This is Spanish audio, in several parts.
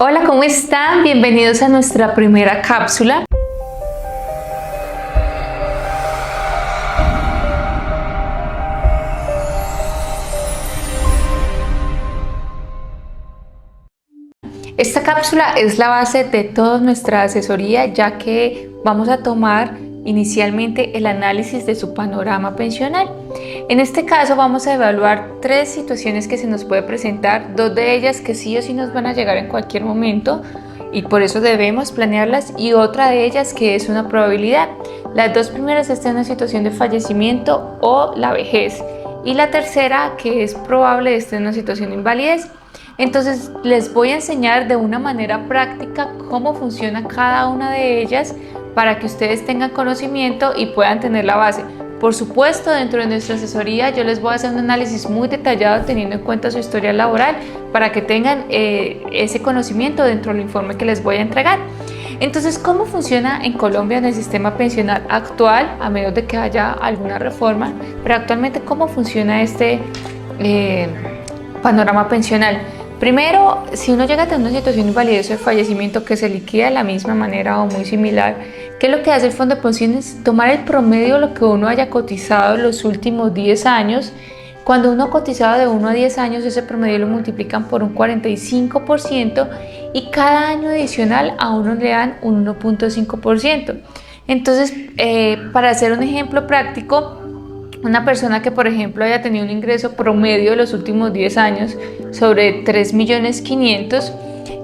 Hola, ¿cómo están? Bienvenidos a nuestra primera cápsula. Esta cápsula es la base de toda nuestra asesoría, ya que vamos a tomar inicialmente el análisis de su panorama pensional. En este caso vamos a evaluar tres situaciones que se nos puede presentar, dos de ellas que sí o sí nos van a llegar en cualquier momento y por eso debemos planearlas, y otra de ellas que es una probabilidad. Las dos primeras están en una situación de fallecimiento o la vejez, y la tercera, que es probable, esté en una situación de invalidez. Entonces les voy a enseñar de una manera práctica cómo funciona cada una de ellas para que ustedes tengan conocimiento y puedan tener la base. Por supuesto, dentro de nuestra asesoría yo les voy a hacer un análisis muy detallado teniendo en cuenta su historia laboral para que tengan ese conocimiento dentro del informe que les voy a entregar. Entonces, ¿cómo funciona en Colombia en el sistema pensional actual? A menos de que haya alguna reforma, pero actualmente, ¿cómo funciona este panorama pensional? Primero, si uno llega a tener una situación de invalidez o de fallecimiento que se liquida de la misma manera o muy similar, ¿qué es lo que hace el fondo de pensiones? Tomar el promedio de lo que uno haya cotizado en los últimos 10 años. Cuando uno ha cotizado de 1 a 10 años, ese promedio lo multiplican por un 45% y cada año adicional a uno le dan un 1.5%. Entonces, para hacer un ejemplo práctico, una persona que, por ejemplo, haya tenido un ingreso promedio de los últimos 10 años sobre 3.500.000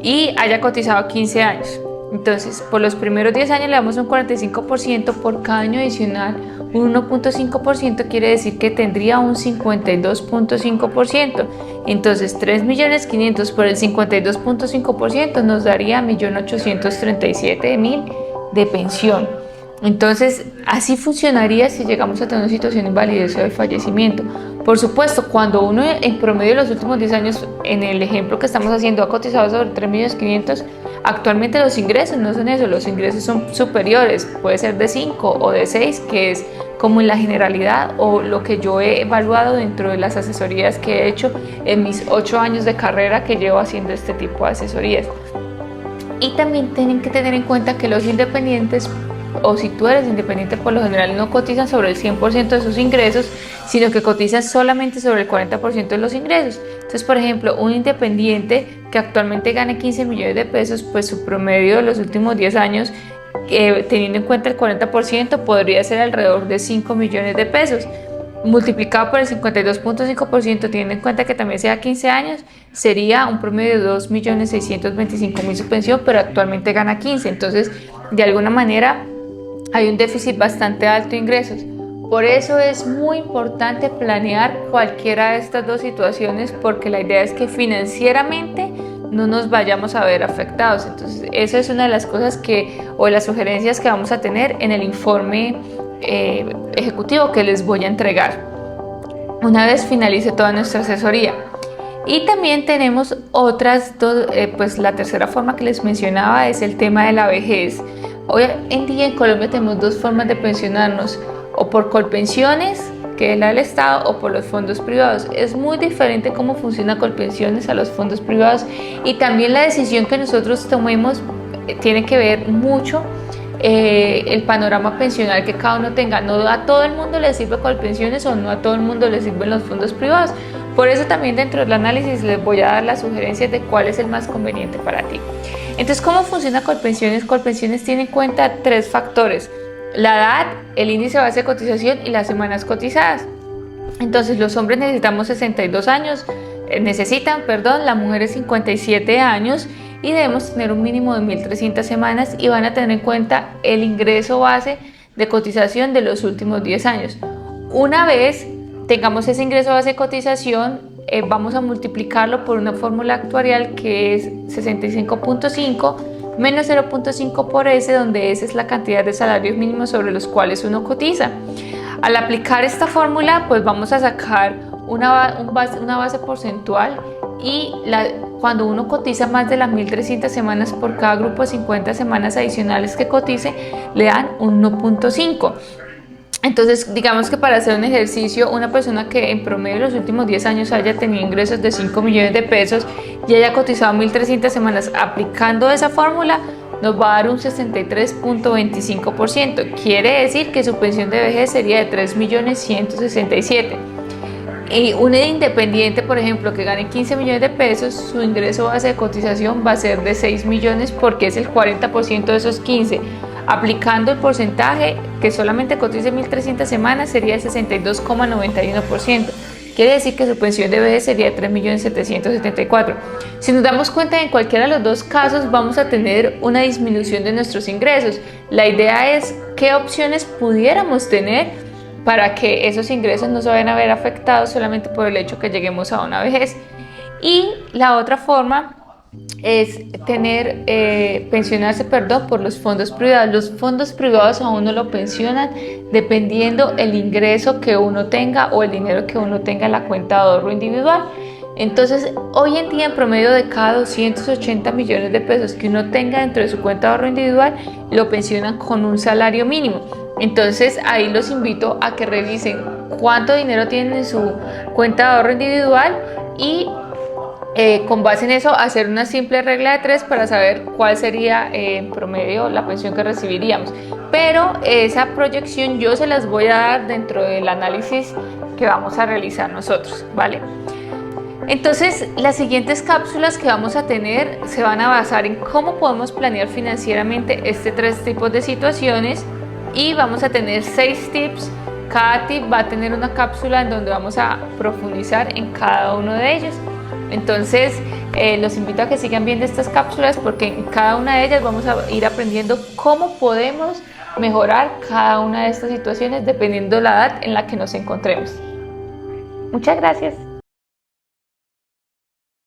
y haya cotizado 15 años. Entonces, por los primeros 10 años le damos un 45%, por cada año adicional un 1.5%, quiere decir que tendría un 52.5%. Entonces, 3.500.000 por el 52.5% nos daría 1.837.000 de pensión. Entonces, así funcionaría si llegamos a tener una situación de invalidez o de fallecimiento. Por supuesto, cuando uno en promedio de los últimos 10 años, en el ejemplo que estamos haciendo, ha cotizado sobre 3.500.000, actualmente los ingresos no son eso, los ingresos son superiores, puede ser de 5 o de 6, que es como en la generalidad o lo que yo he evaluado dentro de las asesorías que he hecho en mis 8 años de carrera que llevo haciendo este tipo de asesorías. Y también tienen que tener en cuenta que los independientes, o si tú eres independiente, por lo general no cotizan sobre el 100% de sus ingresos, sino que cotizan solamente sobre el 40% de los ingresos. Entonces, por ejemplo, un independiente que actualmente gane 15 millones de pesos, pues su promedio de los últimos 10 años, teniendo en cuenta el 40%, podría ser alrededor de 5 millones de pesos. Multiplicado por el 52.5%, teniendo en cuenta que también sea 15 años, sería un promedio de 2.625.000 su pensión, pero actualmente gana 15. Entonces, de alguna manera, hay un déficit bastante alto de ingresos. Por eso es muy importante planear cualquiera de estas dos situaciones, porque la idea es que financieramente no nos vayamos a ver afectados. Entonces, esa es una de las cosas o las sugerencias que vamos a tener en el informe ejecutivo que les voy a entregar una vez finalice toda nuestra asesoría. Y también tenemos otras dos, pues la tercera forma que les mencionaba es el tema de la vejez. Hoy en día en Colombia tenemos dos formas de pensionarnos, o por Colpensiones, que es la del Estado, o por los fondos privados. Es muy diferente cómo funciona Colpensiones a los fondos privados, y también la decisión que nosotros tomemos tiene que ver mucho el panorama pensional que cada uno tenga. No a todo el mundo le sirve Colpensiones o no a todo el mundo le sirven los fondos privados. Por eso también dentro del análisis les voy a dar las sugerencias de cuál es el más conveniente para ti. Entonces, ¿cómo funciona Colpensiones? Colpensiones tiene en cuenta tres factores: la edad, el índice base de cotización y las semanas cotizadas. Entonces, los hombres necesitamos 62 años, las mujeres 57 años, y debemos tener un mínimo de 1.300 semanas, y van a tener en cuenta el ingreso base de cotización de los últimos 10 años. Una vez tengamos ese ingreso base de cotización, vamos a multiplicarlo por una fórmula actuarial que es 65.5 menos 0.5 por S, donde S es la cantidad de salarios mínimos sobre los cuales uno cotiza. Al aplicar esta fórmula, pues vamos a sacar una base porcentual, y cuando uno cotiza más de las 1.300 semanas, por cada grupo de 50 semanas adicionales que cotice, le dan un 1.5. Entonces, digamos que para hacer un ejercicio, una persona que en promedio en los últimos 10 años haya tenido ingresos de 5 millones de pesos y haya cotizado 1.300 semanas aplicando esa fórmula, nos va a dar un 63.25%. Quiere decir que su pensión de vejez sería de 3.167.000. Y un independiente, por ejemplo, que gane 15 millones de pesos, su ingreso base de cotización va a ser de 6 millones porque es el 40% de esos 15. Aplicando el porcentaje que solamente cotice 1.300 semanas sería el 62.91%. Quiere decir que su pensión de vejez sería de 3.774.000. Si nos damos cuenta, en cualquiera de los dos casos vamos a tener una disminución de nuestros ingresos. La idea es qué opciones pudiéramos tener para que esos ingresos no se vayan a ver afectados solamente por el hecho que lleguemos a una vejez. Y la otra forma es pensionarse por los fondos privados. Los fondos privados a uno lo pensionan dependiendo el ingreso que uno tenga o el dinero que uno tenga en la cuenta de ahorro individual. Entonces, hoy en día, en promedio, de cada 280 millones de pesos que uno tenga dentro de su cuenta de ahorro individual, lo pensionan con un salario mínimo. Entonces, ahí los invito a que revisen cuánto dinero tienen en su cuenta de ahorro individual y con base en eso hacer una simple regla de 3 para saber cuál sería en promedio la pensión que recibiríamos. Pero esa proyección yo se las voy a dar dentro del análisis que vamos a realizar nosotros, ¿vale? Entonces, las siguientes cápsulas que vamos a tener se van a basar en cómo podemos planear financieramente tres tipos de situaciones y vamos a tener 6 tips. Cada tip va a tener una cápsula en donde vamos a profundizar en cada uno de ellos. Entonces, los invito a que sigan viendo estas cápsulas porque en cada una de ellas vamos a ir aprendiendo cómo podemos mejorar cada una de estas situaciones dependiendo de la edad en la que nos encontremos. Muchas gracias.